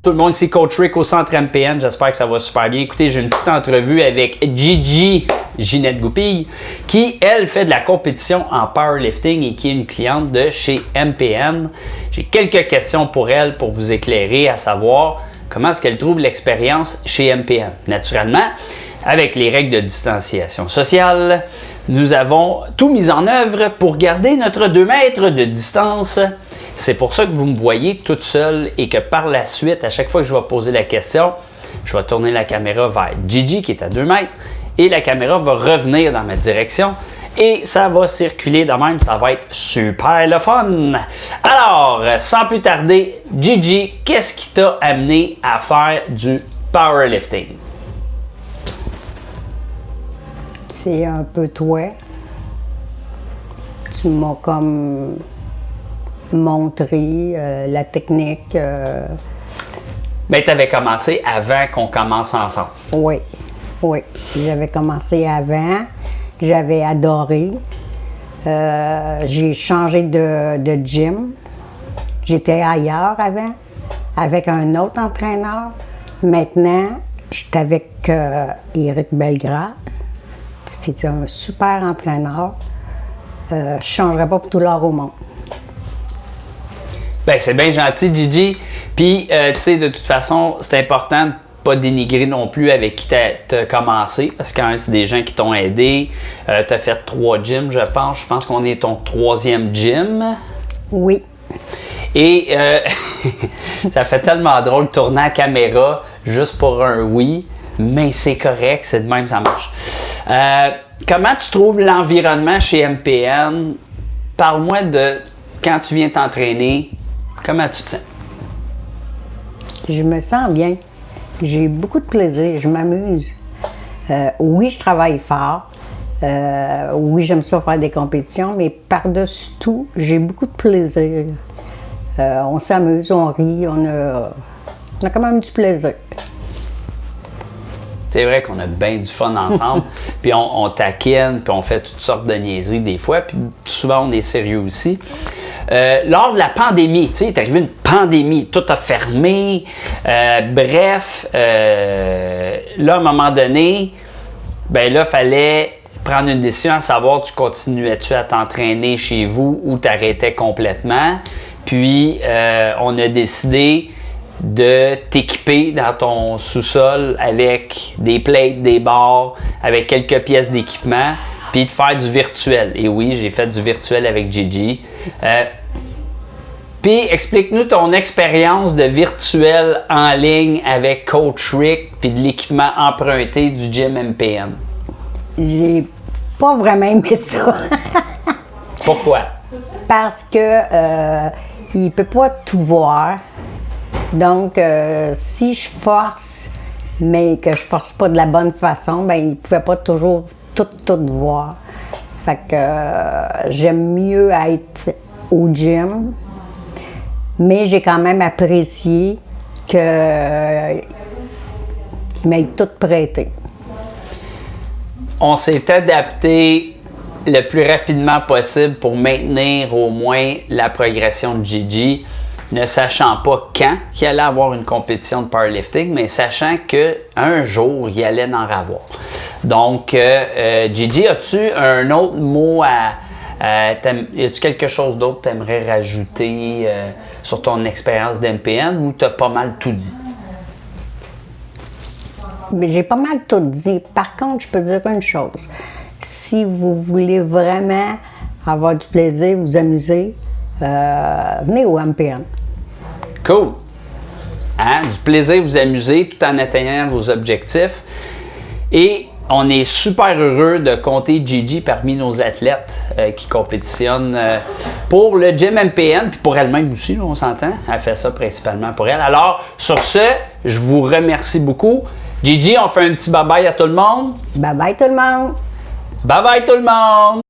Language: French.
Tout le monde, ici Coach Rick au Centre MPN. J'espère que ça va super bien. Écoutez, j'ai une petite entrevue avec Gigi, Ginette Goupille, qui, elle, fait de la compétition en powerlifting et qui est une cliente de chez MPN. J'ai quelques questions pour elle pour vous éclairer, à savoir comment est-ce qu'elle trouve l'expérience chez MPN. Naturellement, avec les règles de distanciation sociale, nous avons tout mis en œuvre pour garder notre 2 mètres de distance. C'est pour ça que vous me voyez toute seule et que par la suite, à chaque fois que je vais poser la question, je vais tourner la caméra vers Gigi qui est à 2 mètres et la caméra va revenir dans ma direction et ça va circuler de même, ça va être super le fun. Alors, sans plus tarder, Gigi, qu'est-ce qui t'a amené à faire du powerlifting? C'est un peu toi. Tu m'as comme montré la technique. Bien, tu avais commencé avant qu'on commence ensemble. Oui, oui. J'avais commencé avant. J'avais adoré. J'ai changé de gym. J'étais ailleurs avant, avec un autre entraîneur. Maintenant, j'étais avec Éric Belgrade. C'est un super entraîneur. Je ne changerais pas pour tout l'or au monde. Ben c'est bien gentil, Gigi. Puis, tu sais, de toute façon, c'est important de ne pas dénigrer non plus avec qui tu as commencé. Parce que quand même, c'est des gens qui t'ont aidé. Tu as fait 3 gyms, je pense. Je pense qu'on est ton 3e gym. Oui. Et ça fait tellement drôle de tourner à la caméra juste pour un oui. Mais c'est correct, c'est de même, ça marche. Comment tu trouves l'environnement chez MPN? Parle-moi de quand tu viens t'entraîner, comment tu te sens? Je me sens bien. J'ai beaucoup de plaisir, je m'amuse. Oui, je travaille fort. Oui, j'aime ça faire des compétitions, mais par-dessus tout, j'ai beaucoup de plaisir. On s'amuse, on rit, on a quand même du plaisir. C'est vrai qu'on a bien du fun ensemble, puis on taquine, puis on fait toutes sortes de niaiseries des fois, puis souvent on est sérieux aussi. Lors de la pandémie, tu sais, il est arrivé une pandémie, tout a fermé, bref, là, à un moment donné, ben là, il fallait prendre une décision à savoir, tu continuais-tu à t'entraîner chez vous ou t'arrêtais complètement, puis on a décidé de t'équiper dans ton sous-sol avec des plates, des barres, avec quelques pièces d'équipement, puis de faire du virtuel. Et oui, j'ai fait du virtuel avec Gigi. Puis explique-nous ton expérience de virtuel en ligne avec Coach Rick, puis de l'équipement emprunté du gym MPN. J'ai pas vraiment aimé ça. Pourquoi? Parce que il peut pas tout voir. Donc, si je force, mais que je force pas de la bonne façon, ben il pouvait pas toujours tout voir. Fait que j'aime mieux être au gym, mais j'ai quand même apprécié qu'il m'ait tout prêté. On s'est adapté le plus rapidement possible pour maintenir au moins la progression de Gigi, ne sachant pas quand il allait avoir une compétition de powerlifting, mais sachant qu'un jour, il allait en avoir. Donc, Gigi, as-tu un autre mot y a-tu quelque chose d'autre que tu aimerais rajouter sur ton expérience d'MPN ou tu as pas mal tout dit? Mais j'ai pas mal tout dit. Par contre, je peux dire une chose. Si vous voulez vraiment avoir du plaisir, vous amuser, venez au MPN. Cool! Hein? Du plaisir, vous amuser tout en atteignant vos objectifs. Et on est super heureux de compter Gigi parmi nos athlètes qui compétitionnent pour le gym MPN, puis pour elle-même aussi, là, on s'entend. Elle fait ça principalement pour elle. Alors, sur ce, je vous remercie beaucoup. Gigi, on fait un petit bye-bye à tout le monde. Bye-bye tout le monde! Bye-bye tout le monde!